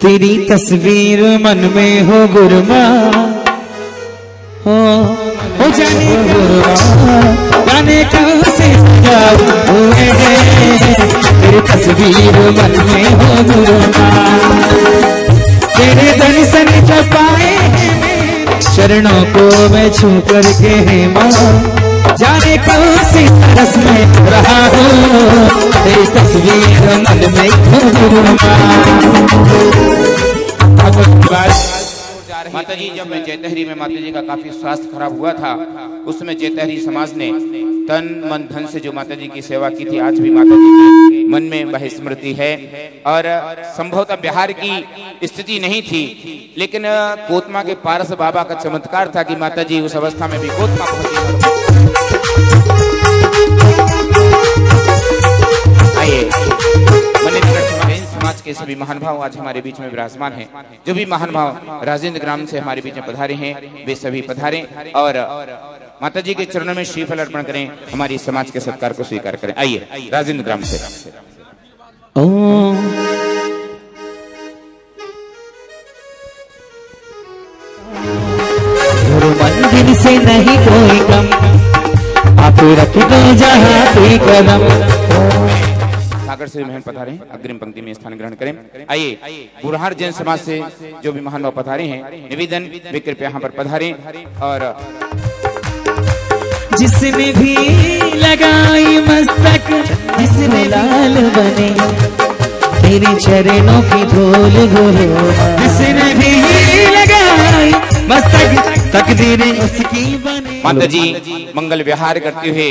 तेरी तस्वीर मन में हो गुरमा, हो जाने गाने कैसे जाऊं, तेरी तस्वीर मन में हो गुरमा, तेरे दर्शन जब पाए चरणों को मैं छू करके है माँ, जाने कौन सी रस में रहा हूँ, तेरी तस्वीर मन में हो गुरमा। माता जी, जब मैं जैतहरी में माता जी का काफी स्वास्थ्य खराब हुआ था, उसमें जैतहरी समाज ने तन मन धन से जो माता जी की सेवा की थी, आज भी माता जी के मन में वह स्मृति है। और संभवतः बिहार की स्थिति नहीं थी, लेकिन कोतमा के पारस बाबा का चमत्कार था कि माता जी उस अवस्था में भी कोतमा पहुंची। आइए, समाज के सभी महान भाव आज हमारे बीच में विराजमान हैं। जो भी महान भाव राजेंद्र ग्राम से हमारे बीच में पधारे हैं, वे सभी पधारें और माता जी के चरणों में श्रीफल अर्पण करें, हमारी समाज के सत्कार को स्वीकार करें। आइए, राजेंद्र ग्राम से। मंदिर से नहीं कोई कम, आप रख दो जहाँ कोई कदम। सागर से महन पधारे हैं, अग्रिम पंक्ति में स्थान ग्रहण करें। आइए, बुरहार जैन समाज से जो भी महान भाव पधारे हैं, निवेदन वे कृपया यहाँ पर पधारें। और जिसने भी लगाई मस्तक, जिसने लाल बने तेरे चरणों की धूल गुरु, जिसने भी लगाई मस्तक तकदीर उसकी बने। माता जी मंगल विहार करते हुए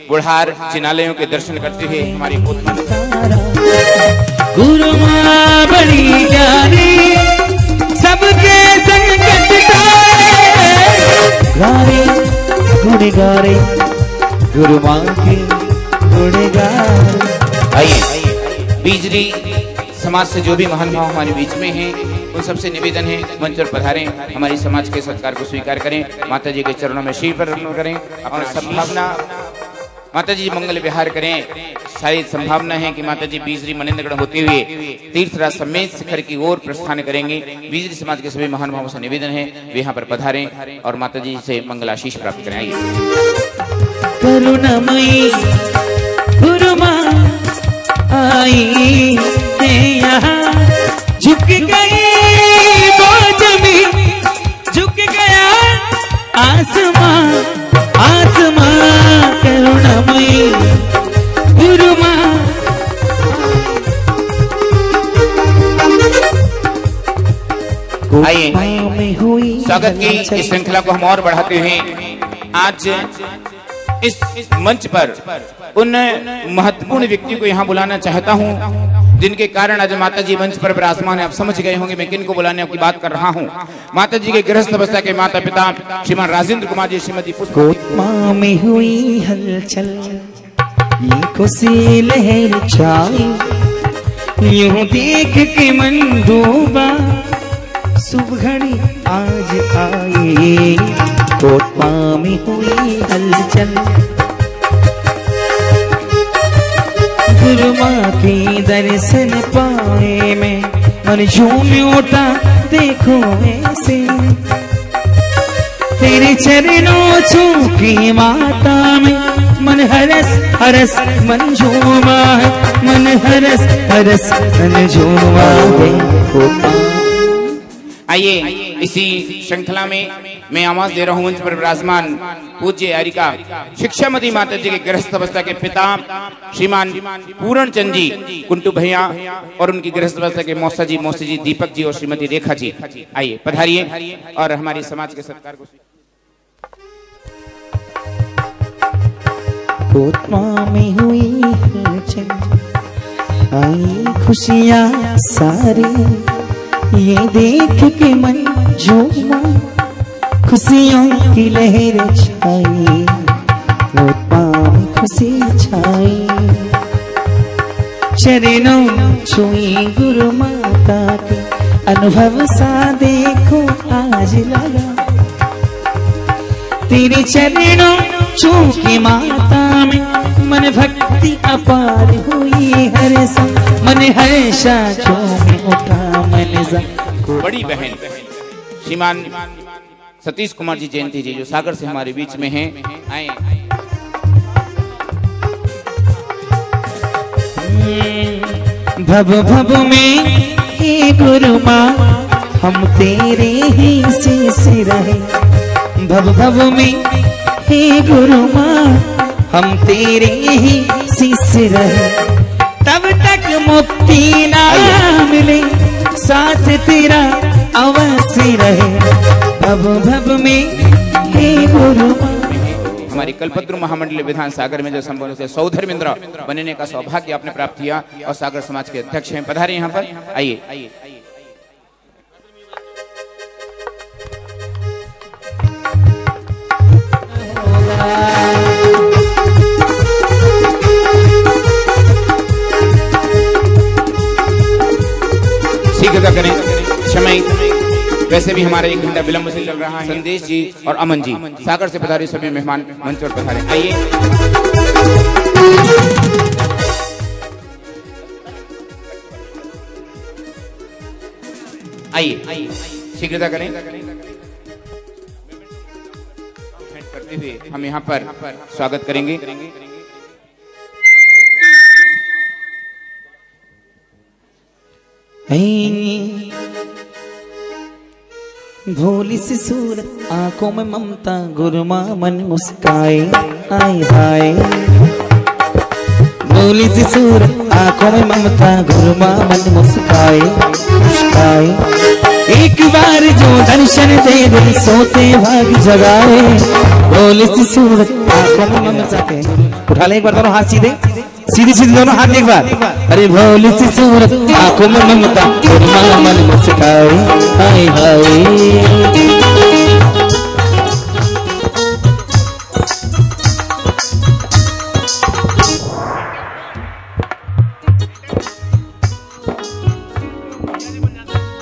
बुढ़ार जिनालयों के दर्शन करते हुए हमारी गुरु माँ बड़ी जानी सबके संकट गारे गुणगारे, गुरु माँ के गुणगारे। आइए, बीजरी समाज से जो भी महान भाव हमारे बीच में हैं, उन सबसे निवेदन है मंच पर पधारें, हमारी समाज के सत्कार को स्वीकार करें, माता जी के चरणों में शीश पर अर्पण करें, अपना संभावना माता जी मंगल विहार करें। सारी संभावना है कि माता जी बीजरी मनेन्द्रगढ़ होते हुए तीर्थराज समेत शिखर की ओर प्रस्थान करेंगे। बीजरी समाज के सभी महान भावों से निवेदन है वे यहाँ पर पधारें और माता जी से मंगलाशीष प्राप्त करें। आइए, करुणामयी गुरु माँ आई है यहाँ, झुक गई वो जमीन, झुक गया आसमां, आसमां करुणामयी गुरु माँ। आइए, स्वागत की इस श्रृंखला को हम और बढ़ाते हैं। आज इस मंच पर उन महत्वपूर्ण व्यक्ति को यहाँ बुलाना चाहता हूँ जिनके कारण आज माता जी मंच पर विराजमान है। आप समझ गए होंगे मैं किन को बुलाने की बात कर रहा हूँ। माता जी के गृहस्थ अवस्था के माता पिता श्रीमान राजेंद्र कुमार जी, श्रीमती कोतमा में हुई हलचल, ये खुशी लहर छाई, यूं देख के मन डूबा, सुबघड़ी आज आई। कोतमा में हुई हलचल, गुरु माँ के दर्शन पाए मैं मन झूम उठा, देखो ऐसे तेरे चरणों छू की माता में मन हरस हरस मन झूमा, मन हरस हरस मन झूमा है। आइए, इसी श्रृंखला में मैं आवाज दे रहा हूँ मंच पर विराजमान पूज्य आरिका शिक्षामती माता जी के गृहस्थ अवस्था के पिता श्रीमान पूरण चंद जी कुंटू भैया और उनकी गृहस्थ अवस्था के मौसा जी दीपक जी और श्रीमती रेखा जी। आइए, पधारिए और हमारी समाज के सत्कार को। कोतमा में हुई हलचल, आई खुशियाँ सारी, ये देख के मन झूमा, खुशियों की लहर छाई, कोतमा में खुशी छाई। चरणों छुई गुरु माता के, अनुभव सा देखो आज लगा, तेरे चरणों चूंकि माता में मन भक्ति अपार हुई, हर्षा मन हर्षा झूम उठा मन बड़ी बहन श्रीमान सतीश कुमार जी जयंती जी जो सागर से हमारे बीच में हैं, आए। भव भव में हे गुरु माँ हम तेरे ही शिष्य रहे। भव भव में हे गुरु माँ हम तेरे ही शिष्य रहे। तब तक मुक्ति ना मिले साथ तेरा अवश्य रहे। भव भव में हे गुरु माँ। हमारी कल्पतरु महामंडलीय विधान सागर में जो संपन्न से सौधर्मेंद्र बनने का सौभाग्य आपने प्राप्त किया और सागर समाज के अध्यक्ष हैं, पधारे यहाँ पर, आइए। शीघ्रता करें, समय वैसे भी हमारा 1 घंटा विलंब से चल रहा है। संदेश जी और अमन जी सागर से पधारे सभी मेहमान मंच पर पधारे, आइए। आइए शीघ्रता करें। करते हुए हम यहाँ पर स्वागत करेंगे। भोली सी सूरत आंखों में ममता गुरु माँ मन मुस्काए आए हाय। भोली सी सूरत आंखों में ममता गुरु माँ मन मुस्काए मुस्काए। एक बार जो दर्शन दे दे सोते भाग जगाए। भोली सी सूरत आंखों में ममता के उठा ले एक बार दोनों हाथ सीधे सीधी सीधी दोनों हाथ एक बार। अरे भोली सी सूरत आंखों में ममता गुरु माँ मन मुस्काए हाय हाय।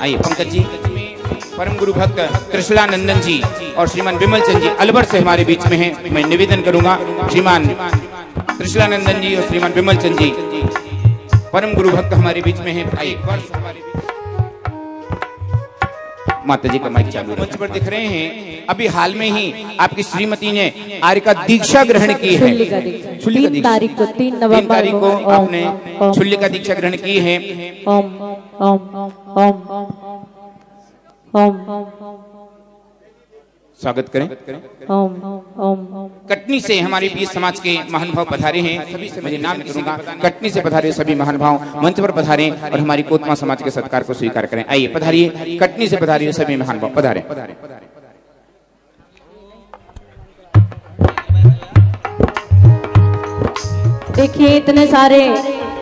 आइए पंकज जी, परम गुरु भक्त त्रिशूलानंदन जी और श्रीमान विमल चंद जी अलवर से हमारे बीच में हैं। मैं निवेदन करूंगा श्रीमान त्रिशूलानंदन जी और श्रीमान विमल चंद जी परम गुरु भक्त हमारे बीच में हैं। आइए माता जी का माइक चालू मंच पर दिख रहे हैं। अभी हाल में ही आपकी श्रीमती ने आर्य का दीक्षा ग्रहण की है। 3 तारीख को 3 नवंबर को आपने शुल्य का दीक्षा ग्रहण की है। स्वागत करें। कटनी से हमारे बीच समाज के महानुभाव पधारे हैं। सभी से मैं नाम करूंगा। कटनी से पधारे सभी महानुभाव मंच पर पधारे और हमारी कोतमा समाज के सत्कार को स्वीकार करें। आइए पधारिए, कटनी से पधारिए सभी महानुभाव पधारे। देखिए इतने सारे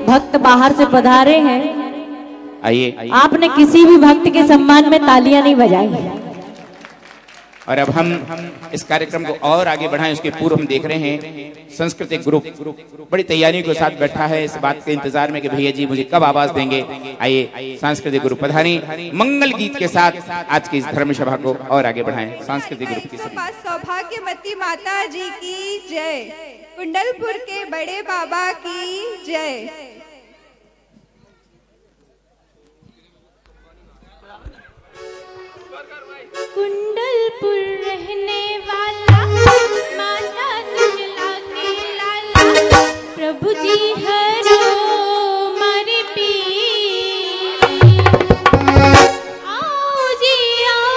भक्त बाहर से पधारे हैं। आइए, आपने किसी भी भक्त के सम्मान में तालियां नहीं बजाई। और अब हम इस कार्यक्रम को और आगे बढ़ाएं उसके पूर्व हम देख रहे हैं सांस्कृतिक ग्रुप बड़ी तैयारियों के साथ बैठा है इस बात के इंतजार में कि भैया जी मुझे कब आवाज देंगे। आइए सांस्कृतिक ग्रुप पधारी मंगल गीत के साथ आज की इस धर्म सभा को और आगे बढ़ाएं। सांस्कृतिक ग्रुप की सौभाग्यवती माता जी की जय, कुंडलपुर के बड़े बाबा की जय। कुंडलपुर रहने वाला माता त्रिशूला के लाला, प्रभु जी हरो मारी पीर। आओ जी आओ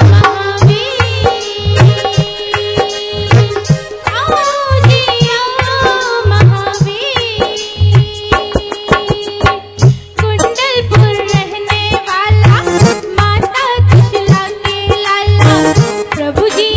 महावीर, आओ जी आओ महावीर। कुंडलपुर रहने वाला माता त्रिशूला के लाला, प्रभु जी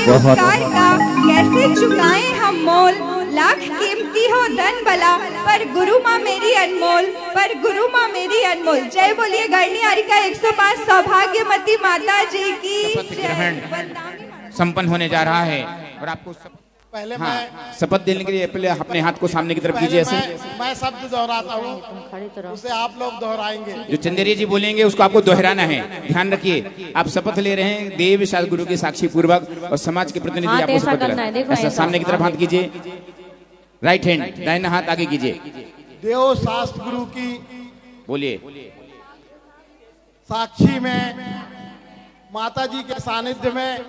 उपकार का कैसे चुकाएं हम मोल। लाख कीमती हो धन भला पर गुरु माँ मेरी अनमोल, पर गुरु माँ मेरी अनमोल। जय बोलिए गढ़नी आरिका 105 सौभाग्यवती माता जी की ग्रहण संपन्न होने जा रहा है और आपको पहले हाँ, मैं शपथ देने के लिए पहले अपने हाथ को सामने की तरफ कीजिए ऐसे। मैं शब्द दोहराता हूँ, उसे आप लोग दोहराएंगे। जो चंदेरिया जी बोलेंगे उसको आपको दोहराना है। ध्यान रखिए, आप शपथ ले रहे हैं देव शास्त्र गुरु के साक्षी पूर्वक और समाज के प्रतिनिधि हाथ आपको ऐसा शपथ करना है, देखो ऐसा ऐसा। सामने की तरफ हाथ कीजिए, राइट हैंड, दाहिना हाथ आगे कीजिए, देव शास्त्र गुरु की बोलिए। साक्षी में माता जी के सानिध्य में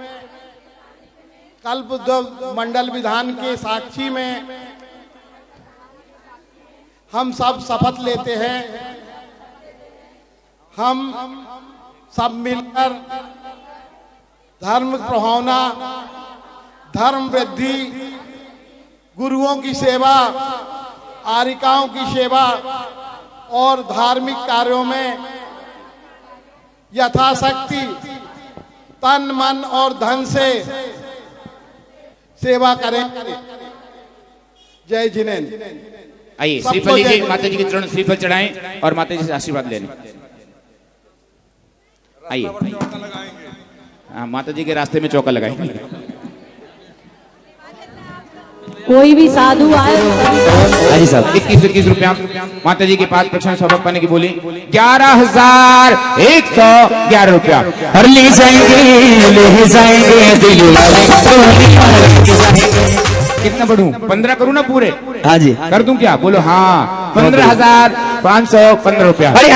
कल्प मंडल विधान के साक्षी में हम सब शपथ लेते हैं। हम सब मिलकर धर्म प्रभावना, धर्म वृद्धि, गुरुओं की सेवा, आरिकाओं की सेवा और धार्मिक कार्यों में यथाशक्ति तन मन और धन से सेवा करें। जय जिनेन्द्र। आइए सबको श्रीफल लीजिए, जय। माता जी के चरण श्रीफल चढ़ाएं और माता जी से आशीर्वाद लेने। आइए, हाँ, माता जी के रास्ते में चौका लगाएंगे। कोई भी साधु आए हाजी साहब 21 रुपया माता जी के पास प्रक्षण सौभाग्य पाने की बोली 11,111 रुपया। और ले जाएंगे दिल कितना बढ़ूं? 15 करूं ना पूरे? हाँ जी। कर दूं क्या? बोलो हाँ। 15,515 रुपया। अरे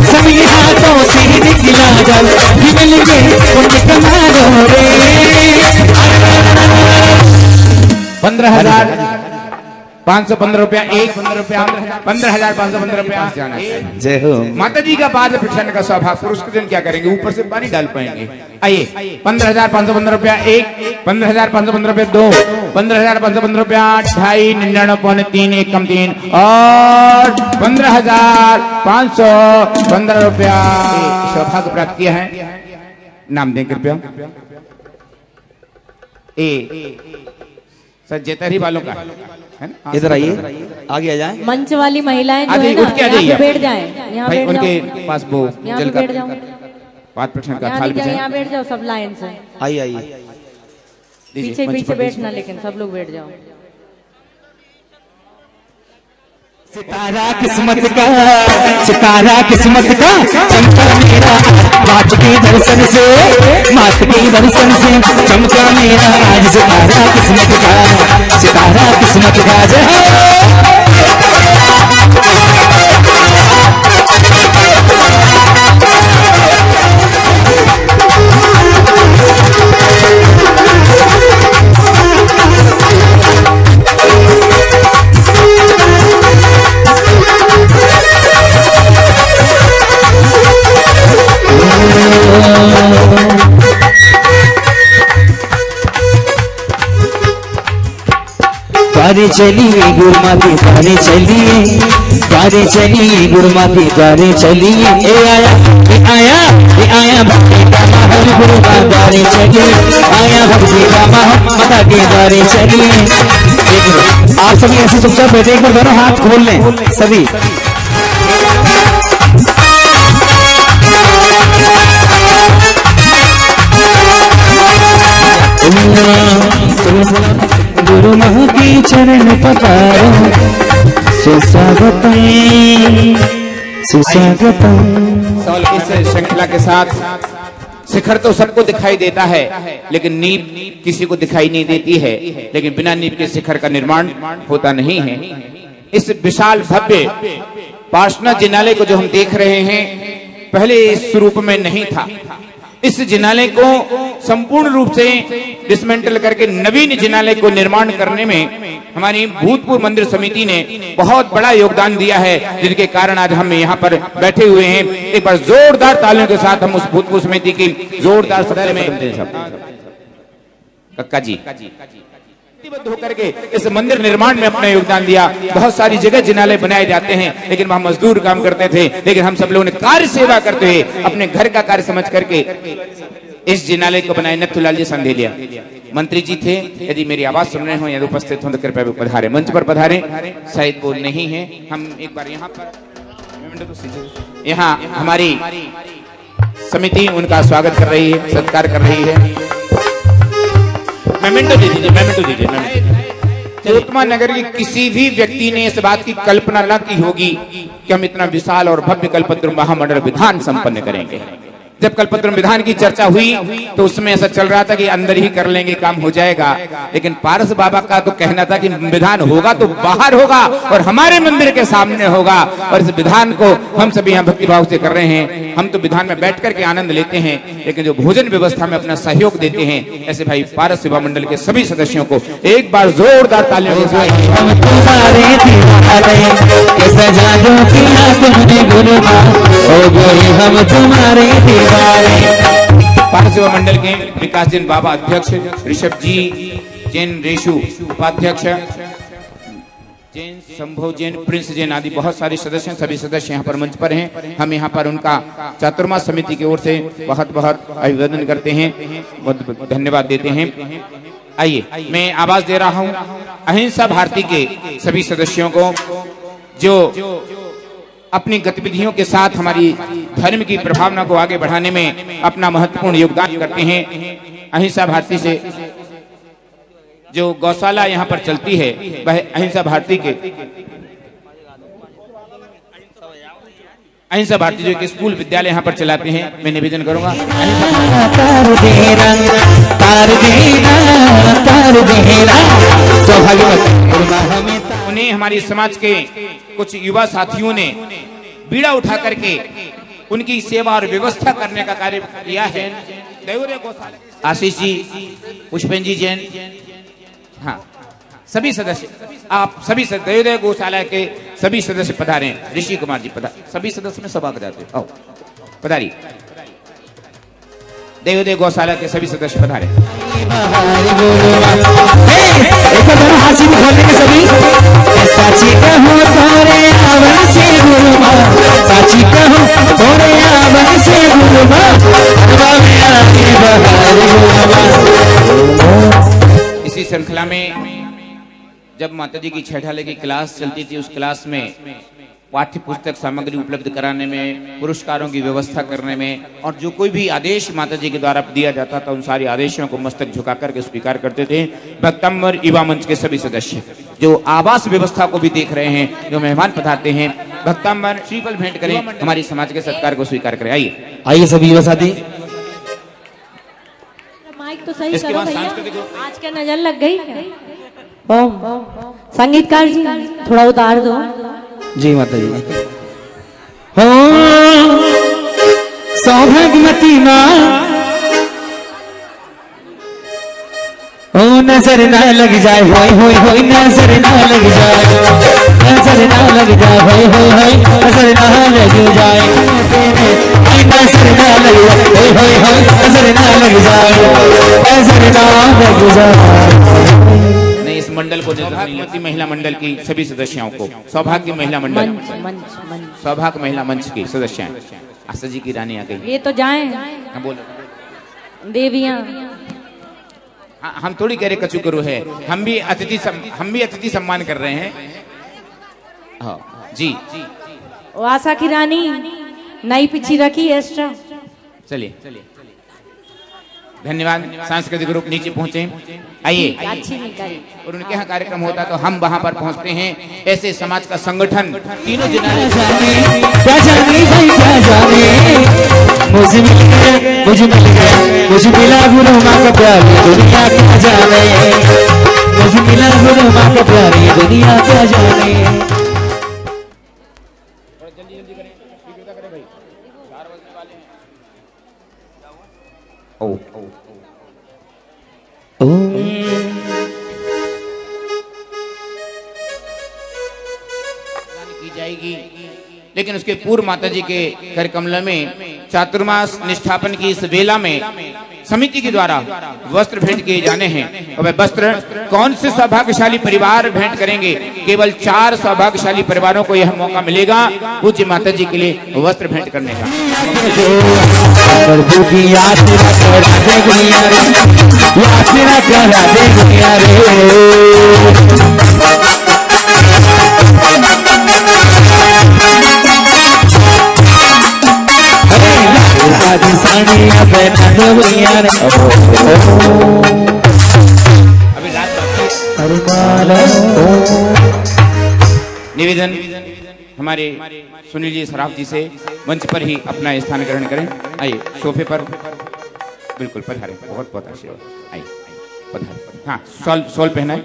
सभी हाथों से निकला जाए 15,515 रुपया, 15,515 रुपया। जय हो। माता जी का पाद प्रक्षालन का सौभाग्य, पुरुष के दिन क्या करेंगे? ऊपर से पानी डाल पाएंगे। आइए 15,515 रुपया 1, 15,515 रुपया 2, 15,515 रुपया 2.5, 99.3, 1 कम 3 और 15,515 रुपया सौभाग्य प्राप्त किया है। नाम दें कृपया। सर जेतरी वालों का है ना? इधर आइए, आगे आ जाए। मंच वाली महिलाएं जो आगे है ना, उठ के आ यहाँ जाइए पे बैठ जाएं, यहाँ भाई, बैठ उनके जाओ, पास वो यहाँ जल पे का बैठ जाओ, पाद प्रक्षण का यहाँ थाल नहीं जाए, बिछाएं। यहाँ बैठ जाओ सब लाइन से। आइए आइए। दीजिए, पीछे मंच पीछे पर दीजिए। बैठना, लेकिन सब लोग बैठ जाओ। सितारा किस्मत का, सितारा किस्मत का चमका मेरा मात के दर्शन से, मात के दर्शन से चमका मेरा आज सितारा किस्मत का, सितारा किस्मत का। जय हो। द्वारे चलिए गुरुमाते द्वारे चलिए, द्वारे चलिए गुरुमाते द्वारे चलिए। ए आया भक्ति का महल गुरु का द्वारे चलिए, आया भक्ति का महल माता के द्वारे चलिए। आप सभी ऐसे चुपचाप बैठे, एक बार दोनों हाथ खोल लें सभी। गुरु माँ के चरण पखारो, सुस्वागतम सुस्वागतम। इस श्रृंखला के साथ शिखर तो सबको दिखाई देता है, लेकिन नींव किसी को दिखाई नहीं देती है। लेकिन बिना नींव के शिखर का निर्माण होता नहीं है। इस विशाल भव्य पार्श्वनाथ जिनालय को जो हम देख रहे हैं, पहले इस स्वरूप में नहीं था। इस जिनालय को संपूर्ण रूप से डिसमेंटल करके नवीन जिनालय को निर्माण करने में हमारी भूतपूर्व मंदिर समिति ने बहुत बड़ा योगदान दिया है, जिनके कारण आज हम यहाँ पर बैठे हुए हैं। एक बार जोरदार तालियों के साथ हम उस भूतपूर्व समिति की जोरदार सदस्य में कक्का जी प्रतिबद्ध होकर के इस मंदिर निर्माण में अपना योगदान दिया। बहुत सारी जगह जिनालय बनाए जाते हैं, लेकिन वहाँ मजदूर काम करते थे, लेकिन हम सब लोगों ने कार्य सेवा करते हुए अपने घर का कार्य समझ करके इस जिनालय को बनाए। नथुलाल जी संधेलिया मंत्री जी थे, यदि मेरी आवाज सुन रहे हो या उपस्थित हो तो कृपया पधारे, मंच पर पधारे। शायद वो नहीं है, हम एक बार यहाँ हमारी समिति उनका स्वागत कर रही है, सत्कार कर रही है। मेमेंटो दे दीजिए, मेमेंटो दीजिए। चौतमा नगर की किसी भी व्यक्ति ने इस बात की कल्पना न की होगी कि हम इतना विशाल और भव्य कल्पतरु महामंडल विधान संपन्न करेंगे। जब कल्पतरु विधान की चर्चा हुई तो उसमें ऐसा चल रहा था कि अंदर ही कर लेंगे, काम हो जाएगा, लेकिन पारस बाबा का तो कहना था कि विधान होगा तो बाहर होगा और हमारे मंदिर के सामने होगा। और इस विधान को हम सभी यहाँ भक्तिभाव से कर रहे हैं। हम तो विधान में बैठ करके आनंद लेते हैं, लेकिन जो भोजन व्यवस्था में अपना सहयोग देते हैं, ऐसे भाई पारस सेवा मंडल के सभी सदस्यों को एक बार जोरदार तालियों के साथ हम तुम्हारे पारस सेवा मंडल के विकास जैन बाबा अध्यक्ष, ऋषभ जी जैन रेशु उपाध्यक्ष, जैन संभव जैन, प्रिंस जैन आदि बहुत सारे सदस्य, सभी सदस्य यहाँ पर मंच पर हैं। हम यहाँ पर उनका चातुर्मास समिति की ओर से बहुत बहुत अभिवादन करते हैं, बहुत धन्यवाद देते हैं। आइए मैं आवाज दे रहा हूँ अहिंसा भारती के सभी सदस्यों को जो अपनी गतिविधियों के साथ हमारी धर्म की प्रभावना को आगे बढ़ाने में अपना महत्वपूर्ण योगदान करते हैं। अहिंसा भारती से जो गौशाला यहाँ पर चलती है वह अहिंसा भारती जो एक स्कूल विद्यालय यहाँ पर चलाते हैं। मैं निवेदन करूंगा उन्हें हमारी समाज के कुछ युवा साथियों ने बीड़ा उठा करके उनकी सेवा और व्यवस्था करने का कार्य किया है। आशीष जी, पुष्पेन जी जैन, हाँ सभी सदस्य, आप सभी दयोदय गौशाला के सभी सदस्य पधारे। ऋषि कुमार जी पधारे, सभी सदस्य में सभा जाते आओ पधारी। दयोदय गौशाला के सभी सदस्य पधारे। साची कहो तोरे आवन से गुरुमा, साची कहो तोरे आवन से गुरुमा, इसी श्रृंखला में जब माताजी की छठाले की क्लास चलती थी, उस क्लास में पाठ्य पुस्तक सामग्री उपलब्ध कराने में, पुरस्कारों की व्यवस्था करने में, और जो कोई भी आदेश माताजी के द्वारा दिया जाता था उन सारे आदेशों को मस्तक झुका करके स्वीकार करते थे। भक्तंबर युवा मंच के सभी सदस्य जो आवास व्यवस्था को भी देख रहे हैं, जो मेहमान पधारते हैं, भक्तंबर श्रीफल भेंट करें, हमारी समाज के सत्कार को स्वीकार करें। आइए आइए सभी युवा साथी। माइक तो सही करो भैया, आज क्या नजर लग गई क्या? संगीतकार जी थोड़ा उतार दो। जी माता जी। हो सौभाग्यवती माँ, ओ नजर ना लग जाए, होय होय होय नजर ना लग जाए, नजर ना लग जाए, होय होय होय नजर ना लग जाए, नजर ना लग जाए, होय होय होय नजर ना लग जाए, नजर ना लग जाए। इस मंडल को सौभाग्यवती महिला मंडल की सभी सदस्यों को, सौभाग्य महिला मंडल, सौभाग्य महिला मंच की सदस्य आशा जी की रानी आ गई। ये तो जाए देवियां, हाँ, हम थोड़ी कह रहे कचू करू है, हम भी अतिथि सम्मान कर रहे हैं। हाँ जी, आशा की रानी नई पिछी रखी एक्स्ट्रा। चलिए धन्यवाद। सांस्कृतिक ग्रुप नीचे पहुंचे, आइए। और उनके यहाँ कार्यक्रम होता तो हम वहां पर पहुंचते हैं। ऐसे समाज का संगठन तीनों जिन्हें मुझे मिला गुरु माँ का प्यार, दुनिया क्या जाने, मुझे मिला गुरु माँ का प्यार, दुनिया क्या जाने। की जाएगी, लेकिन उसके पूर्व माता जी के कर कमल में चातुर्मास निष्ठापन की इस वेला में समिति के द्वारा वस्त्र भेंट किए जाने हैं। और वह वस्त्र कौन से सौभाग्यशाली परिवार भेंट करेंगे? केवल 4 सौभाग्यशाली परिवारों को यह मौका मिलेगा पूज्य माता जी के लिए वस्त्र भेंट करने का। अभी रात निवेदन हमारे सुनील जी सराफ जी से मंच पर ही अपना स्थान ग्रहण करें। आइए सोफे पर बिल्कुल पधारें। बहुत बहुत आशीर्वाद। आइए पधारें। हाँ, शॉल पहनाएं,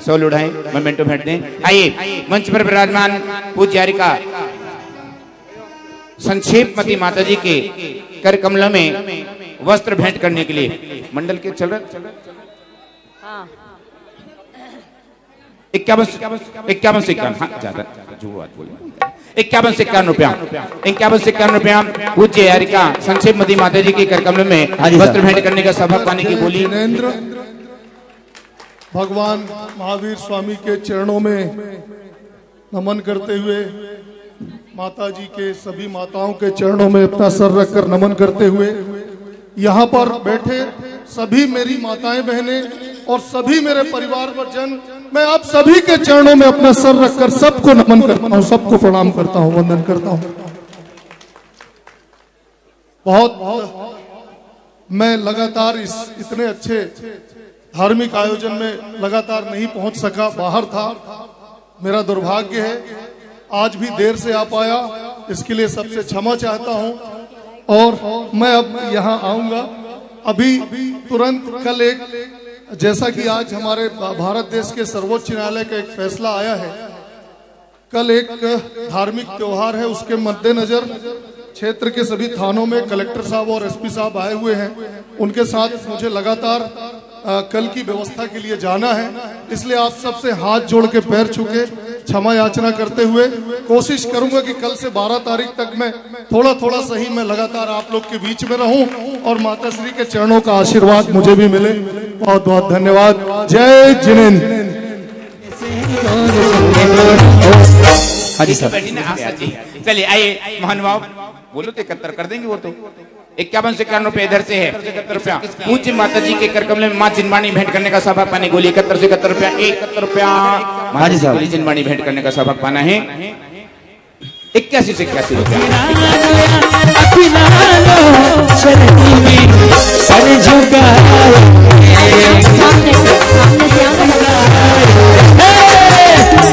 शॉल उड़ाएं, मोमेंटो भेंट दें। आइए मंच पर विराजमान पूज्यारिका संक्षेपमती माता जी के कर कमल में वस्त्र भेंट करने के लिए मंडल के चल रहे 51 से 51, हाँ ज्यादा जो बात बोले 51 से 51 रुपया, 51 से 51 रुपया पूज्य यारिका संक्षेपमती माता जी के कर कमल में वस्त्र भेंट करने का सौभाग्य पाने की बोली। भगवान महावीर स्वामी के चरणों में नमन करते हुए, माता जी के सभी माताओं के चरणों में अपना सर रखकर नमन करते हुए, यहाँ पर बैठे सभी मेरी माताएं बहनें और सभी मेरे परिवार जन, मैं आप सभी के चरणों में अपना सर रखकर सबको नमन करता हूँ, सबको प्रणाम करता हूँ, वंदन करता हूँ। बहुत मैं लगातार इस इतने अच्छे धार्मिक आयोजन में लगातार नहीं पहुंच सका, बाहर था, मेरा दुर्भाग्य है। आज भी देर से आ पाया, इसके लिए सबसे क्षमा चाहता हूं। और मैं अब यहां आऊंगा अभी तुरंत। कल एक, जैसा कि आज हमारे भारत देश के सर्वोच्च न्यायालय का एक फैसला आया है, कल एक धार्मिक त्योहार है, उसके मद्देनजर क्षेत्र के सभी थानों में कलेक्टर साहब और एसपी साहब आए हुए हैं। उनके साथ मुझे लगातार कल की व्यवस्था के लिए जाना है, इसलिए आप सबसे हाथ जोड़ के पैर छू के क्षमा याचना करते हुए कोशिश करूंगा कि कल से 12 तारीख तक मैं थोड़ा थोड़ा सही मैं लगातार आप लोग के बीच में रहूं और माता श्री के चरणों का आशीर्वाद मुझे भी मिले। बहुत बहुत धन्यवाद। जय जिनेन्द्र। चलिए आइए महानुभाव, बोलो तो 71 कर देंगे। वो तो 51 से 51 रुपए इधर से है, 71 रुपया पूज्य माता जी के कर कमल में माँ जिनवाणी भेंट करने का सौभाग्य पाने गोली 71 से 71 रुपया, 71 रुपया माता जी गोली जिनवाणी भेंट करने का सौभाग्य पाना है। 81 से 81 रुपया।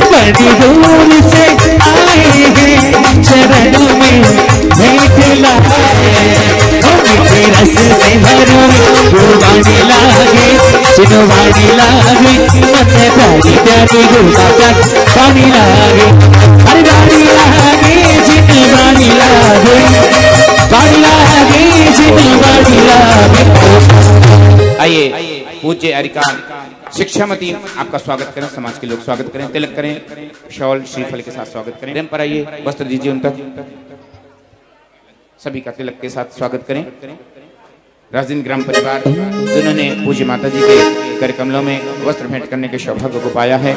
बड़ी दूर से आए हैं चरणों में भेंट लाए, रस से भरो गुरबानी लागे, चिनवानी लागे, मत प्यारी प्यारी गुरबानी पानी लागे, हर गाड़ी लागे, चिनवानी लागे, पानी लागे, चिनवानी लागे। आइए पूज्य अरिकान शिक्षामती आपका स्वागत करें, समाज के लोग स्वागत करें, तिलक करें, शॉल श्रीफल के साथ स्वागत करें। प्रेम पर आइए, वस्त्र दीजिए उन तक, सभी का तिलक के साथ स्वागत करें। राजदीन ग्राम परिवार जिन्होंने पूज्य माता जी के कर कमलों में वस्त्र भेंट करने के सौभाग्य को पाया है।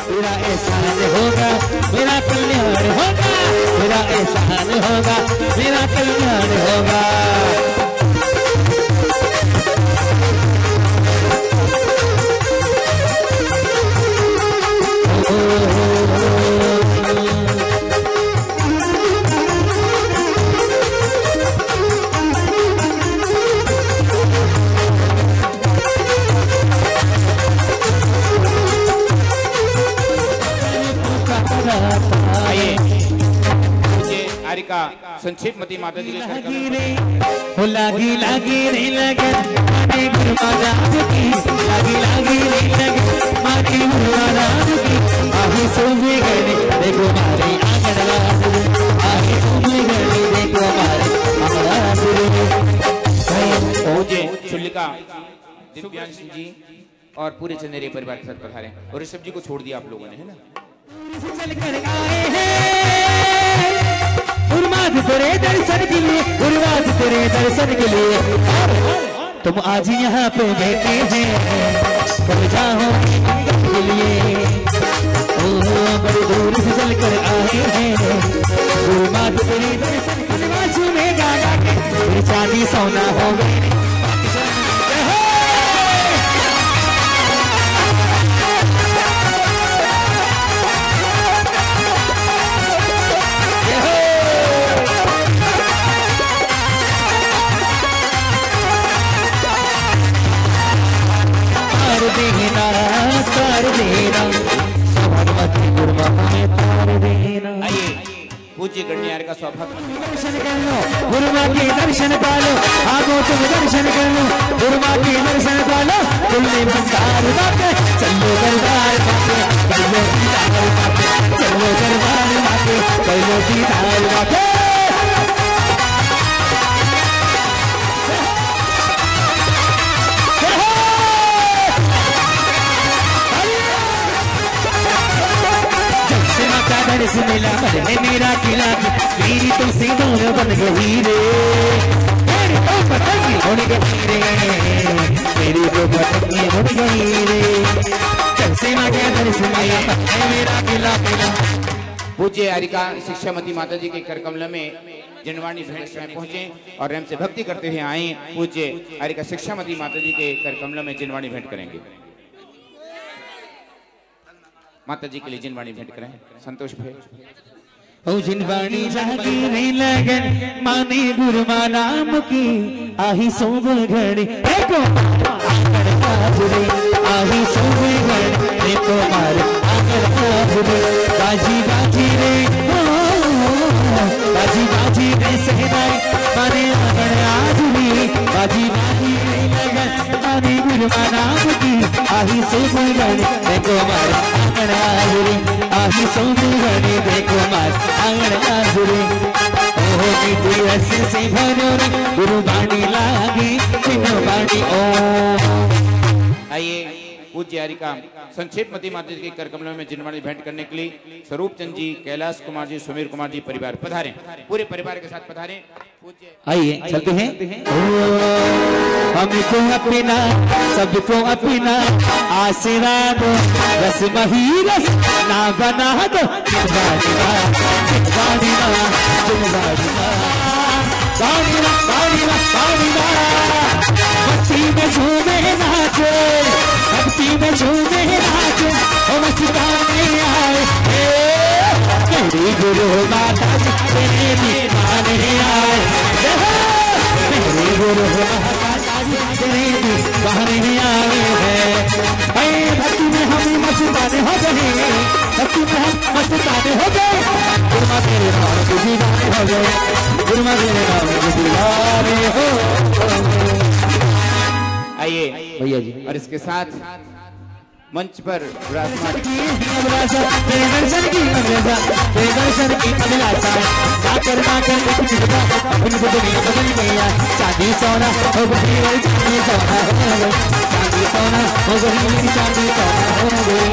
मेरा एहसान होगा, मेरा कल्याण होगा, मेरा एहसान होगा, मेरा कल्याण होगा। संक्षेपमती माता जी के हो लागी लागी रे लगन माने गुरमाता की, लागी लागी रे लगन माने गुरमाता की, आही सोवे गए देखो मारे आंगन वासुर, आही सोवे गए देखो मारे आंगन वासुर। पूज्य चुल्लिका दिव्यांश जी और पूरे चंदेरी परिवार के साथ पधारे। और ऋषभ जी को छोड़ दिया आप लोगों ने, है ना? चल कर आए हैं गुरुमात तेरे दर्शन के लिए, गुरुमात तेरे दर्शन के लिए तुम आज यहाँ पे बैठे हैं, कब जाओ के लिए। ओ बड़ी दूर से चल कर आए हैं गुरुमात तेरे दर्शन के लिए, बाजू में गागा के चांदी सोना हो गई। तार देना सौभाग्यवती गुरुमा में तार देना। आइए पूज्य गणनियार का सौभाग्य दर्शन कर लो, गुरुमा के दर्शन पालो, आगो तुम दर्शन कर लो, गुरुमा के दर्शन पालो, तुमने भंडार बाटे, चलो दरबार बाटे, चलो दीदार बाटे, चलो दरबार बाटे, चलो दीदार बाटे। से मिला मन है मेरा किला, मेरी तो सिंदूर बन गई रे, मेरी तो पतंगी उड़ गई रे, मेरी तो पतंगी उड़ गई रे, जब से ना गया दर से मिला मन है मेरा किला किला। पूज्य हरिका शिक्षामती माता जी के कर कमल में जिनवाणी भेंट में पहुंचे और रैम से भक्ति करते हुए आए। पूज्य हरिका शिक्षामती माता जी के कर कमल में जिनवाणी भेंट करेंगे। माता जी के लिए जिनवाणी भेंट करें। संतोष भाई। ओ जिनवाणी जागी रे लगन माने गुरुमा नाम की, आही सोब घड़ी देखो आकर हाजरे, आही सोब घड़ी देखो मार आकर हाजरे, बाजी बाजी रे बाजी बाजी रे सहनाई माने आकर हाजरी, बाजी बाजी रे लगन माने गुरुमा नाम की, आही सोब घड़ी देखो मार आकर हाजरी, आही सोब घड़ी देखो मार आंगन हाजरी। ओहो मीठी रस से भरोरी गुरुवाणी लागी गुरुवाणी ओ। आइए पूज्य हरिका संक्षेपमती माता जी के कर कमल में जिनवाणी भेंट करने के लिए स्वरूप चंद जी, कैलाश कुमार जी, सुमीर कुमार जी परिवार पधारें, पूरे परिवार के साथ पधारें। आइए चलते हैं। हमको अपना सबको अपना आशीर्वाद दो, रस मही रस ना बना दो, जिनवाणीवा जिनवाणीवा जिनवाणीवा गाड़ीवा गाड़ीवा गाड़ीवा, भक्ति में झूमे नाचो, भक्ति में झूमे नाचो, ओ मस्ताने आए मेरी गुरु माता जी तेरे दीवाने आए, मेरी गुरु माता जी तेरे दीवाने आए हैं। भक्ति में हम मस्ताने हो गए, भक्ति में हम मस्ताने हो गए, गुरुमा तेरे नाम के दीवाने हो गए, गुरुमा तेरे नाम के दीवाने हो। आइए भैया जी और इसके साथ मंच पर विराजमान दर्शन की दर्शन की अभिलाषा जाकर जाकर अपनी दुनिया बदल गया, चांदी सोना हो गई चांदी सोना हो गई, चांदी सोना हो गई चांदी सोना हो गई।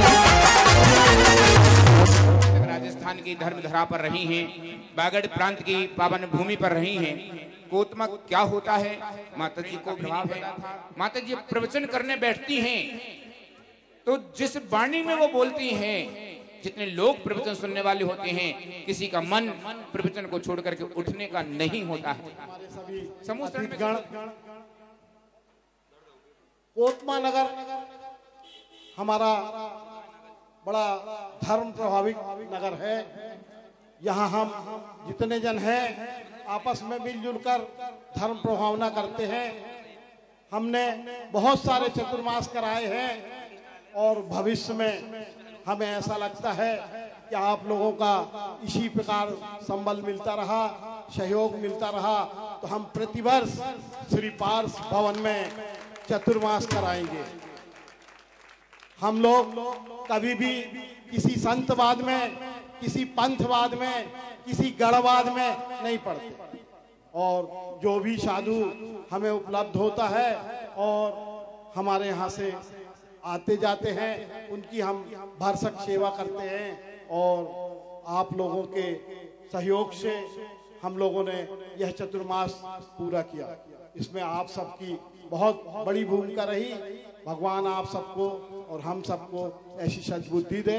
राजस्थान की धर्म धरा पर रही हैं, बागड़ प्रांत की पावन भूमि पर रही हैं। कोतमा क्या होता है माता जी को भाव है। माता जी प्रवचन करने बैठती हैं तो जिस वाणी में वो बोलती हैं, जितने लोग प्रवचन सुनने वाले होते हैं, किसी का मन प्रवचन को छोड़ करके उठने का नहीं होता है। समूह कोतमा नगर हमारा बड़ा धर्म प्रभावित नगर है। यहाँ हम जितने जन हैं आपस में मिलजुल कर धर्म प्रभावना करते हैं। हमने बहुत सारे चतुर्मास कराए हैं और भविष्य में हमें ऐसा लगता है कि आप लोगों का इसी प्रकार संबल मिलता रहा, सहयोग मिलता रहा तो हम प्रतिवर्ष श्री पार्श भवन में चतुर्मास कराएंगे। हम लोग कभी भी किसी संतवाद में, किसी पंथवाद में, किसी गणवाद में नहीं पड़ते और जो भी साधु हमें उपलब्ध होता है और हमारे यहाँ से आते जाते हैं उनकी हम भरसक सेवा करते हैं और आप लोगों के सहयोग से हम लोगों ने यह चतुर्मास पूरा किया। इसमें आप सबकी बहुत बड़ी भूमिका रही। भगवान आप सबको और हम सबको ऐसी सद्बुद्धि दे,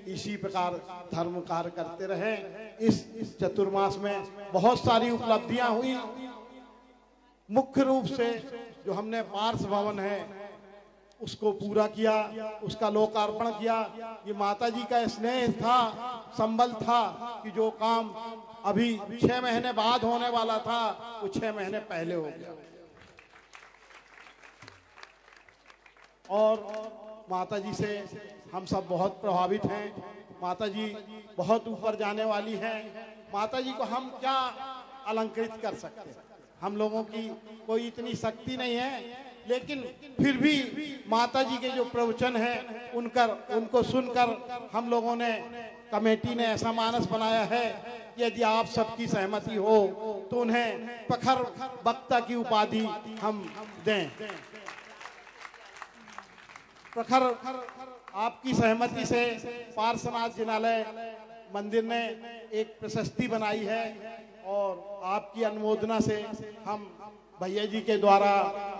इसी प्रकार धर्म कार्य करते रहें। इस चतुर्मास में बहुत सारी उपलब्धियां हुई। मुख्य रूप से जो हमने पार्श भवन है उसको पूरा किया, उसका लोकार्पण किया। ये माता जी का स्नेह था, संबल था कि जो काम अभी 6 महीने बाद होने वाला था वो 6 महीने पहले हो गया। और माता जी से हम सब बहुत प्रभावित हैं। माता जी बहुत ऊपर जाने वाली हैं। माता जी को हम क्या अलंकृत कर सकते हैं? हम लोगों की कोई इतनी शक्ति नहीं है, लेकिन फिर भी माता जी के जो प्रवचन हैं उनको सुनकर हम लोगों ने, कमेटी ने ऐसा मानस बनाया है कि यदि आप सबकी सहमति हो तो उन्हें प्रखर वक्ता की उपाधि हम दें। प्रखर आपकी सहमति से पार्श्वनाथ जिनालय मंदिर ने एक प्रशस्ति बनाई है और आपकी अनुमोदना से हम भैया जी के द्वारा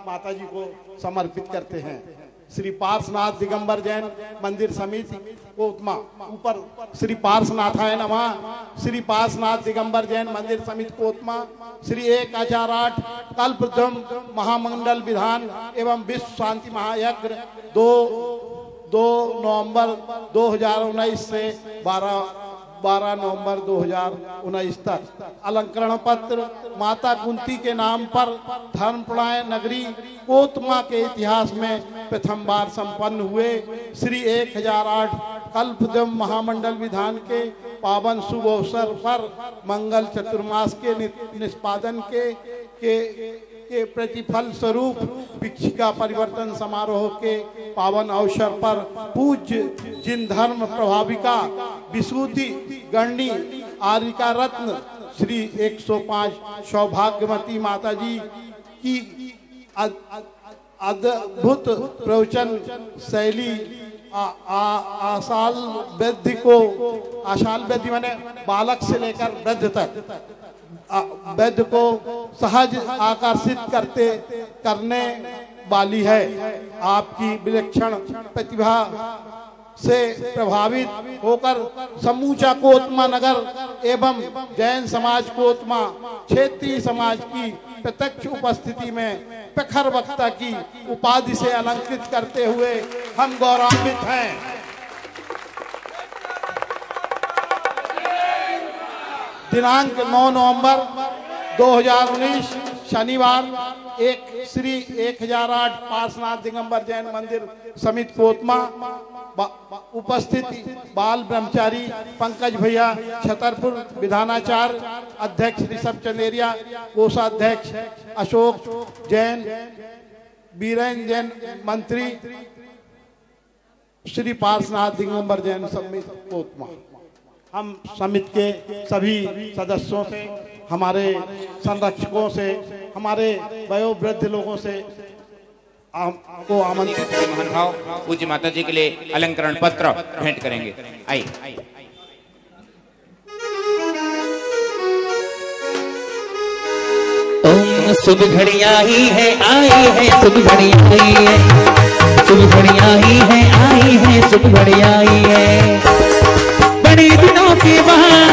माता जी को समर्पित करते हैं। श्री पार्श्वनाथ दिगंबर जैन मंदिर समिति कोतमा, ऊपर श्री पार्श्वनाथाय नमः, श्री पार्श्वनाथ दिगंबर जैन मंदिर समिति कोतमा, श्री 1008 कल्पद्रुम महामंडल विधान एवं विश्व शांति महायज्ञ 2 नवंबर 2019 से 12 नवंबर 2019 तक। अलंकरण पत्र माता कुंती के नाम पर धर्मप्राय नगरी कोतमा के इतिहास में प्रथम बार संपन्न हुए। श्री 1008 कल्पद्रुम महामंडल विधान के पावन शुभ अवसर पर मंगल चतुर्मास के निष्पादन के प्रतिफल स्वरूप भिक्षिका परिवर्तन समारोह के पावन अवसर पर पूज्य जिन धर्म प्रभाविका विशुद्धि गणनी आरिका रत्न श्री 105 सौभाग्यवती माता जी की अद्भुत प्रवचन शैली आशाल वृद्धि माने बालक से लेकर वृद्ध तक वैद्य को सहज आकर्षित करने वाली है। आपकी विलक्षण प्रतिभा से प्रभावित होकर समूचा कोतमा नगर एवं जैन समाज कोतमा क्षेत्रीय समाज की प्रत्यक्ष उपस्थिति में प्रखर वक्ता की उपाधि से अलंकृत करते हुए हम गौरवान्वित हैं। दिनांक 9 नवंबर 2019 शनिवार श्री 1008 पार्श्वनाथ दिगंबर जैन मंदिर समिति कोतमा उपस्थित बाल ब्रह्मचारी पंकज भैया छतरपुर, विधानाचार्य अध्यक्ष ऋषभ चंदेरिया, कोषाध्यक्ष अशोक जैन, बीरेन जैन मंत्री, श्री पार्श्वनाथ दिगंबर जैन समिति कोतमा। हम समिति के सभी सदस्यों से, हमारे संरक्षकों से, हमारे वयोवृद्ध लोगों से को आमंत्रित महानुभाव पूज्य माता जी के लिए अलंकरण पत्र भेंट करेंगे। आइए। ओम शुभ घड़ी आई है, आई है शुभ घड़ी आई है, शुभ घड़ी आई है, आई है शुभ घड़ी आई है। बड़े दिनों के बाद,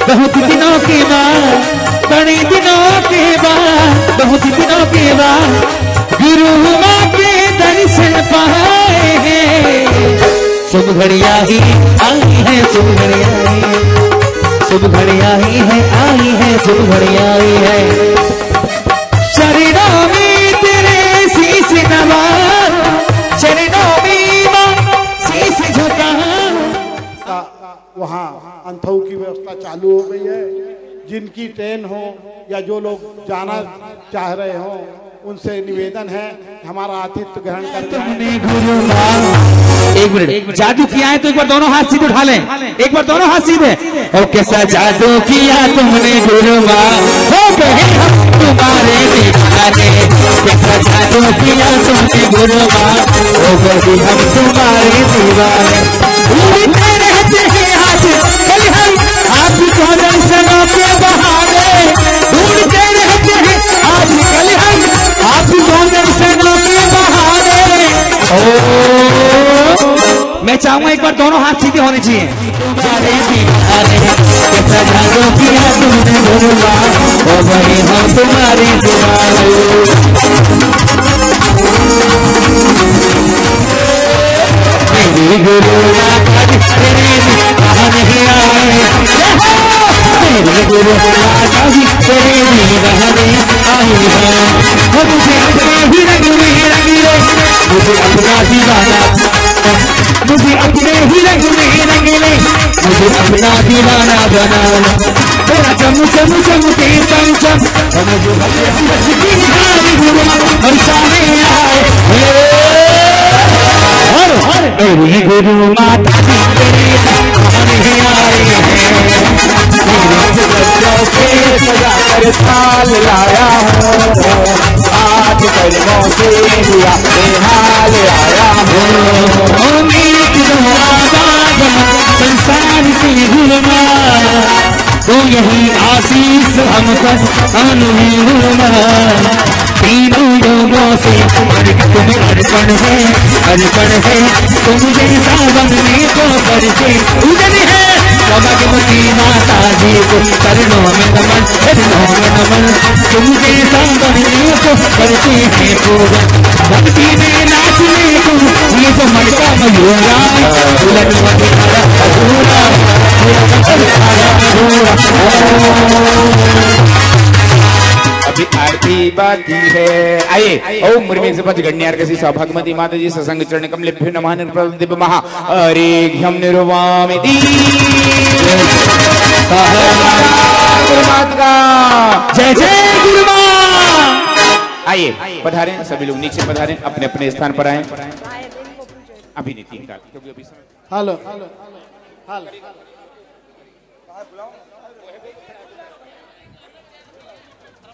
बहुत दिनों के बाद, बड़े दिनों के बाद, बहुत दिनों के बाद गुरु माँ के दर्शन पाए हैं। शुभ घड़ी आई है, शुभ घड़ी आई है, शुभ घड़ी आई है, शुभ घड़ी आई है। चरणों में तेरे शीश नवा, चरणों में मां शीश झुका। वहाँ अंथऊ की व्यवस्था चालू हो गई है। जिनकी ट्रेन हो या जो लोग जाना चाह रहे हो उनसे निवेदन है हमारा आतिथ्य ग्रहण करते हैं। एक मिनट, जादू किया है तो एक बार दोनों हाथ सीधे उठा लें, एक बार दोनों हाथ सीधे। और कैसा जादू किया तुमने गुरु माँ, हो गए हम तुम्हारे दीवाने। कैसा जादू किया तुमने गुरु माँ, हो गए हम तुम्हारे दीवाने। रहते हैं हाथ चाहूंगा एक बार दोनों हाथ सीधे होने चाहिए। तुम्हारे मेरी गुरु माता जी तेरे कहाँ नहीं आए, मेरी गुरु माता जी तेरे रहने आई है। मुझे अपने ही रंग में रंगीले, मुझे अपना दीवाना, मुझे अपने ही रंग में रंगीले, मुझे अपना दीवाना बना। तेरा चम चम चम के चम चम, मुझे बरसाने आए। मेरी गुरु माता जी तेरे कहाँ नहीं आए हैं, मेरे बच्चों से सजा कर थाल लाया हूँ, आज कर्मों से दिया हाल आया हूँ। मेरी आबाद संसार से गुरुमा, तो यही आशीष हमको अनुमा। तीनों लोगों से तुम्हें अर्पण है, अर्पण है तुम जैसा बनने को करके उजन है। भगवती माता जी को चरणों में नमन, चरणों में नमन, तुम जैसा बनने को करते हैं पूरन। भक्ति में नाचने को ये जो मन का मयूरा, दुल्हन वगैरह अधूरा, अभी आरती बाकी है। आइए ओम मुर्मी से पच गण्यार कसी सौभाग्यवती माता जी ससंग चरण कमलेभ्यो नमः निर्प्रदिव्य महा अर्घ्यं निर्वामि दी। जय जय गुरुमा। आइए पधारें, सभी लोग नीचे पधारें, अपने अपने स्थान पर आए। अभी नहीं तीन काल क्योंकि अभी हेलो हेलो हेलो।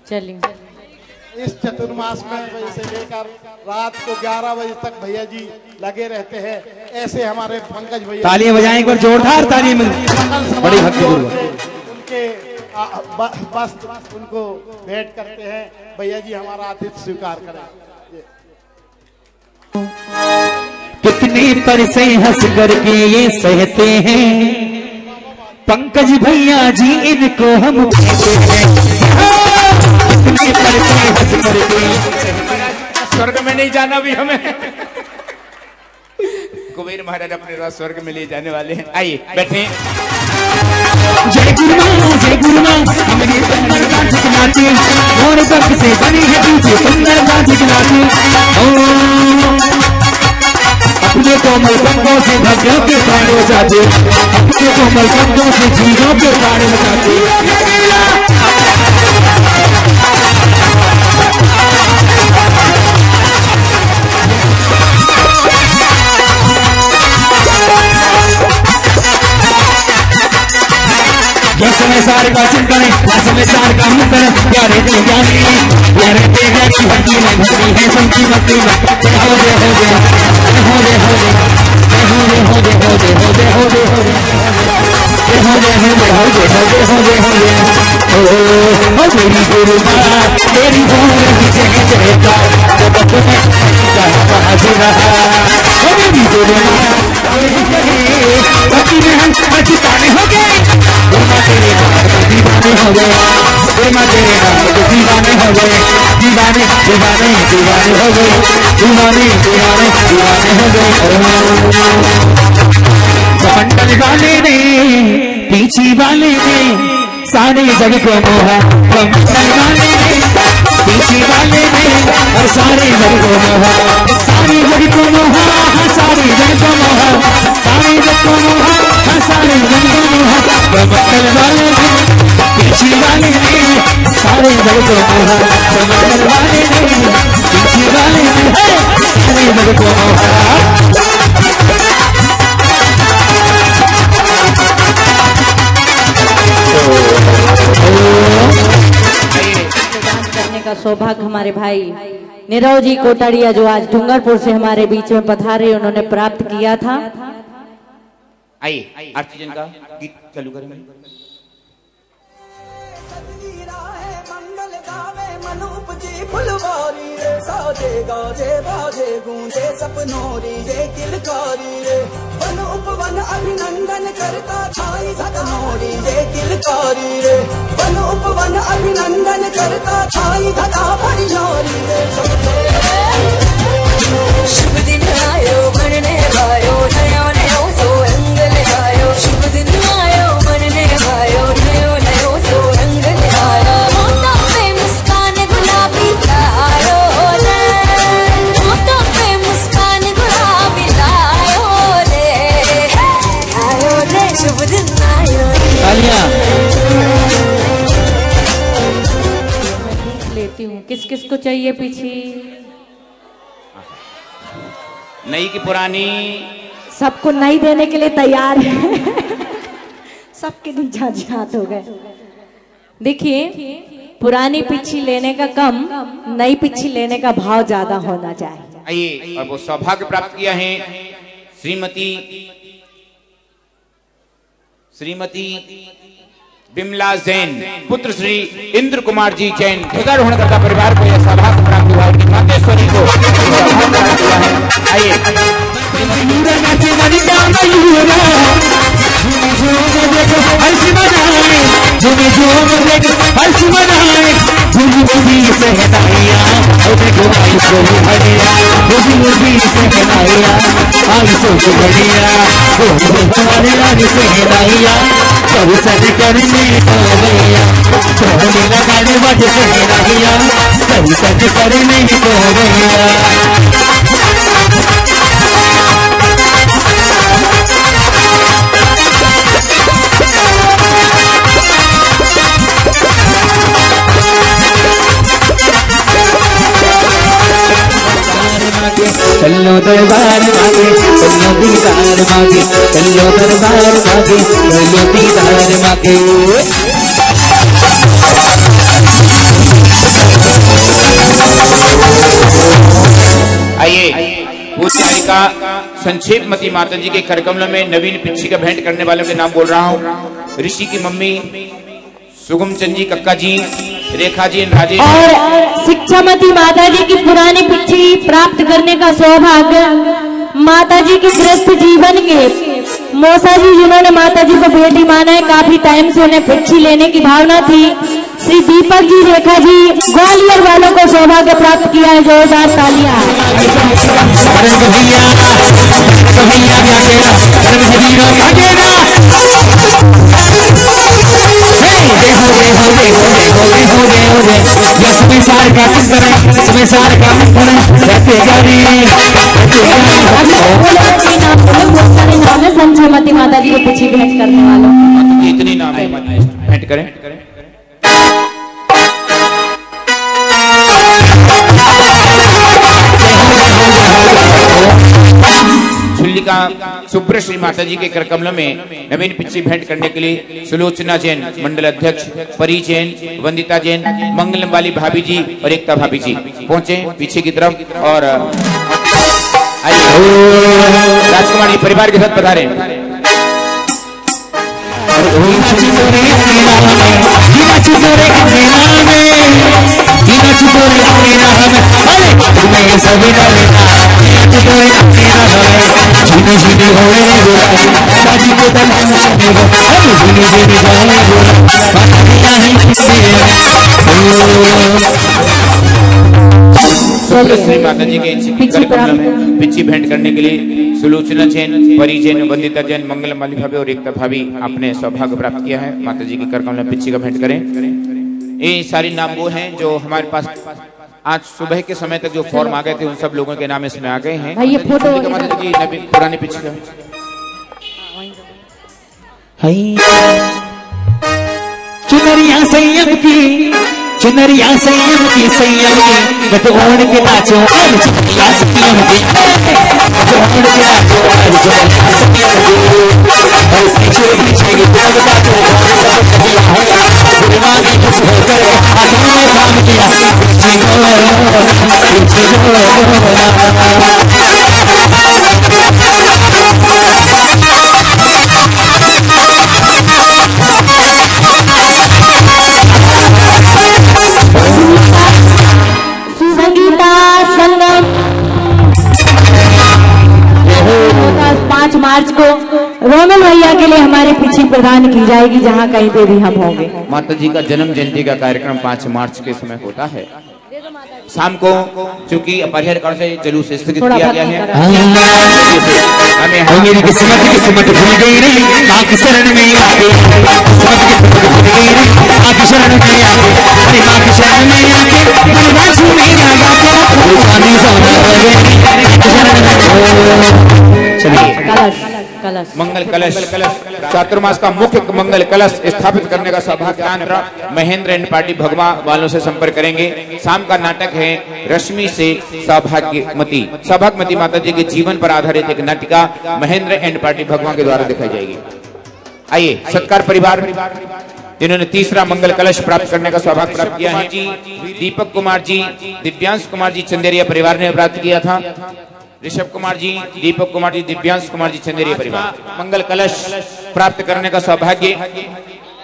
चलिए इस चतुर्मास में बजे से लेकर रात को 11 बजे तक भैया जी लगे रहते हैं। ऐसे हमारे पंकज भैया तालियां बजाएं एक बार जोरदार तालियां मिल। बड़ी भक्ति उनके बस उनको भेंट करते हैं। भैया जी हमारा आतिथ्य स्वीकार करें। कितने पर से हंस करके ये सहते हैं पंकज भैया जी, इनको हम कहते हैं। कितने पर से हंस करके स्वर्ग में नहीं जाना भी हमें। कुबेर महाराज अपने राज स्वर्ग में ले जाने वाले हैं। आइए बैठे। जय गुरुमा, जय गुरुमा, हमारी सुंदर गांठ खिलाते, और बक से बनी है पीछे सुंदर गांठ खिलाते। अपने कोमल कंधों से भव्यों के प्राण बचाते, अपने कोमल कंधों से जीवों के प्राण बचाते। समय सार का चिंतन, समय सार का मुंतन, प्यारे दिल जाने, प्यारे तेजा की भक्ति में भक्ति है, संकी भक्ति में हो दे हो दे हो दे हो दे हो दे हो दे हो दे हो दे हो दे हो दे हो दे हो दे हो दे हो दे हो दे ओ मेरी गुरु माँ तेरी हो रही जय जयकार जगत में बाजी रहा। ओ मेरी गुरु माँ भक्ति में हम अचिताने हो गए, तेरे नाम के दीवाने हो गए, तेरे नाम के दीवाने हो गए, दीवाने दीवाने दीवाने हो गए, दीवाने दीवाने दीवाने हो गए। कमंडल वाले ने पीछे वाले ने सारे जग को मोहा, कमंडल वाले ने पीछे वाले ने और सारे जग को मोहा, सारे जग को मोहा, सारे जग को मोहा, सारे जग को मोहा, सारे जग को मोहा। कमंडल वाले ने पीछे वाले ने सारे जग को मोहा, कमंडल वाले ने पीछे वाले ने सारे जग को मोहा। करने का सौभाग्य हमारे भाई नीरव जी कोटारिया जो आज डूंगरपुर से हमारे बीच में पधारे, उन्होंने प्राप्त किया था। आइए आरती जन का गीत चालू करेंगे। फुलवारी रे साजे गाजे बाजे गूंजे सपनोरी रे किलकारी रे बनो उपवन अभिनंदन करता छाई धनोरी रे किलकारी रे वन उपवन अभिनंदन करता छाई धता परियोरी रे शुभ दिन आयो मरने भायो नयो नयो सो रंग ले आयो शुभ दिन आयो मरने भायो नयो नयो सो रंग ले आयो होठों पे मुस्कान गुलाबी लायो रे होठों पे मुस्कान गुलाबी लायो रे शुभ दिन आयो लेती हूँ। किस किस को चाहिए पीछे? नई की पुरानी सबको नई देने के लिए तैयार है। सबके दिन झांझात हो गए। देखिए, पुरानी पिच्छी लेने का कम, नई पिच्छी लेने का भाव ज्यादा होना चाहिए। आइए, और वो सौभाग्य प्राप्त किया है श्रीमती बिमला जैन, पुत्र श्री इंद्र कुमार जी जैन, ध्वजारोहण करता परिवार को यह सौभाग्य प्राप्त हुआ है कि मातेश्वरी को सौभाग्य प्राप्त हुआ है। आइए, चलो दरबार मांगे, चलो दीदार मांगे, चलो दरबार मांगे, चलो दीदार मांगे। आइए, पूजकारिका संक्षेप मती माता जी के करकमल में नवीन पिच्छी का भेंट करने वालों के नाम बोल रहा हूँ। ऋषि की मम्मी सुगम चंद जी, कक्का जी, रेखा जी, राजेश और शिक्षामती माता जी की पुरानी पिच्छी प्राप्त करने का सौभाग्य माता जी के गृहस्थ जीवन के मौसा जी, जिन्होंने माता जी को बेटी माना है, काफी टाइम से उन्हें पिच्छी लेने की भावना थी। श्री दीपक जी, रेखा जी, ग्वालियर वालों को सौभाग्य प्राप्त किया है। जोरदार तालियां। संक्षेमती माता जी को पिछी भेंट करने वालों, इतनी नाम है, भेंट करें। छुल्लिका सुब्र श्री माता जी के करकमल में नवीन पिच्छी भेंट करने के लिए सुलोचना जैन, मंडल अध्यक्ष, परी जैन, वंदिता जैन, मंगलम वाली भाभी जी और एकता भाभी जी पहुंचे पीछे की तरफ। और राजकुमारी परिवार के साथ पधारे। श्री माता जी के करकमल में पिच्छी भेंट करने के लिए सुलोचना जैन, परी जैन, वंदिता जैन, मंगलम वाली भाभी और एकता भाभी आपने सौभाग्य प्राप्त किया है। माता जी के करकमल में पिच्छी का भेंट करें। ये सारी नाम वो हैं जो हमारे पास आज सुबह के समय तक जो फॉर्म आ गए थे, उन सब लोगों के नाम इसमें आ गए हैं। ये फोटो माता जी की पुरानी पिच्छी का चुनरिया संयम की, चुनरिया संयम की, संयम की गत ओढ़ के नाचो आज चुनरिया संयम की, गत ओढ़ के नाचो आज चुनरिया संयम की। और पीछे पीछे की दौड़ का तो गुरबानी खुश होकर आज हमने काम किया। पीछे संगीता संगम 5 मार्च को प्रदान की जाएगी जहाँ कहीं पे भी हम होंगे। माता जी का जन्म जयंती का कार्यक्रम 5 मार्च के समय होता है। शाम को चूंकि अपहर से जुलूस स्थगित किया गया है। हमें मेरी किस्मत भूल गई रे, मां की शरण में आके किस्मत भूल गई रे, मां की शरण में आके, अरे मां की शरण में आके बलवास मेरा बापू जानी चलिए कलश मंगल कलश चातुर्मास का मुख्य मंगल कलश स्थापित करने का सौभाग्य महेंद्र एंड पार्टी भगवा वालों से संपर्क करेंगे। शाम का नाटक है रश्मि से सौभाग्यमती माता जी के जीवन पर आधारित एक नाटिका महेंद्र एंड पार्टी भगवा के द्वारा दिखाई जाएगी। आइए सत्कार परिवार जिन्होंने तीसरा मंगल कलश प्राप्त करने का सौभाग्य प्राप्त किया है जी, दीपक कुमार जी, दिव्यांश कुमार जी चंदेरिया परिवार ने प्राप्त किया था। ऋषभ कुमार जी, दीपक कुमार जी, दिव्यांश कुमार जी चंदेरिया परिवार। मंगल कलश प्राप्त करने का सौभाग्य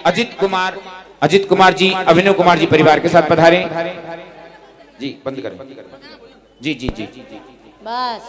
अजित कुमार जी, अभिनव कुमार जी परिवार के साथ पधारे। जी बंद करें। जी जी जी, जी, जी, जी। बस